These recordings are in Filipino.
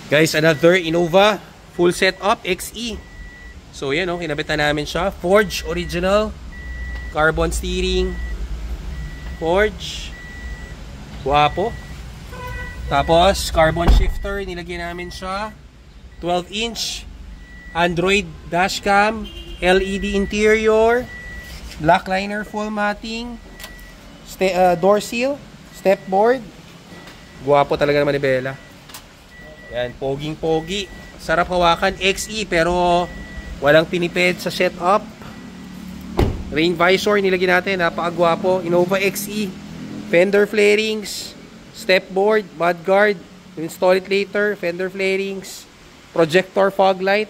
Guys, another Innova full setup XE. So yan oh, kinabitan namin siya. Forge original, carbon steering, forge, guwapo. Tapos carbon shifter, nilagyan namin siya. 12-inch Android dashcam, LED interior, black liner full matting, door seal, step board. Guwapo talaga naman ni Bella. Yan, poging-pogi. Sarap hawakan. XE pero walang tinipid sa setup. Rain visor nilagyan natin, napakagwapo. Innova XE. Fender flarings, step board, mudguard. Install it later. Fender flarings, projector fog light.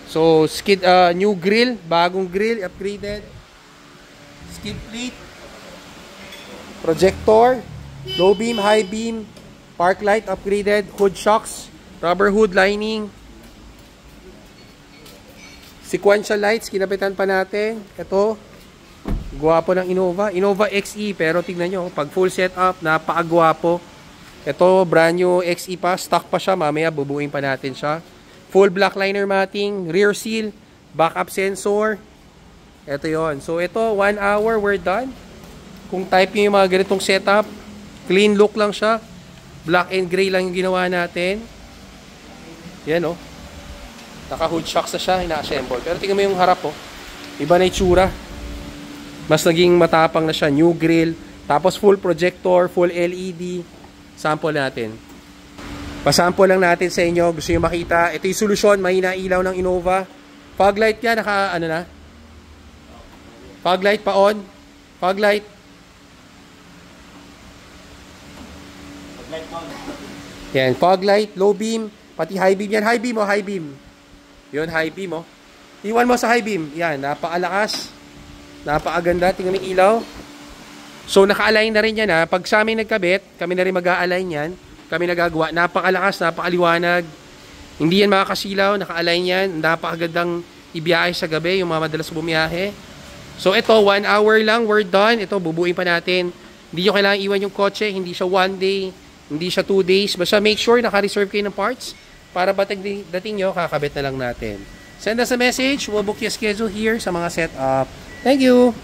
So new grill, bagong grill, upgraded. Skid plate, projector, low beam, high beam, park light upgraded, hood shocks, rubber hood lining, sequential lights, kinapitan pa natin. Ito, guwapo ng Innova. Innova XE, pero tignan nyo, pag full setup, napakagwapo. Ito, brand new XE pa, stock pa siya, mamaya bubuin pa natin siya. Full black liner matting, rear seal, backup sensor. Ito yon. So ito, 1 hour, we're done. Kung type nyo yung mga ganitong setup, clean look lang siya. Black and gray lang yung ginawa natin. Yan oh. Naka-hood shocks na siya, ina-assemble. Pero tingnan mo yung harap oh. Iba na itsura. Mas naging matapang na siya. New grill. Tapos full projector, full LED. Sample natin. Pasample lang natin sa inyo. Gusto nyo makita. Ito yung solusyon. Mahina ilaw ng Innova. Fog light niya, naka ano na. Fog light pa on. Fog light. Yan, fog light, low beam, pati high beam. Yan, high beam oh, high beam. Yun, high beam oh. Iwan mo sa high beam. Yan, napakalakas. Napakaganda. Tingnan mo yung ilaw. So, naka-align na rin yan ha. Pag sa amin nagkabit, kami na rin mag-a-align yan. Kami nagagawa. Napakalakas, napakaliwanag. Hindi yan makakasilaw, naka-align yan. Napakagandang ibiyahe sa gabi, yung mga madalas bumiyahe. So, ito, 1 hour lang, we're done. Ito, bubuin pa natin. Hindi nyo kailangan iwan yung kotse. Hindi siya 1 day. Hindi siya 2 days. Basta make sure naka-reserve kayo ng parts para dating nyo, kakabit na lang natin. Send us a message. We'll book your schedule here sa mga setup. Thank you!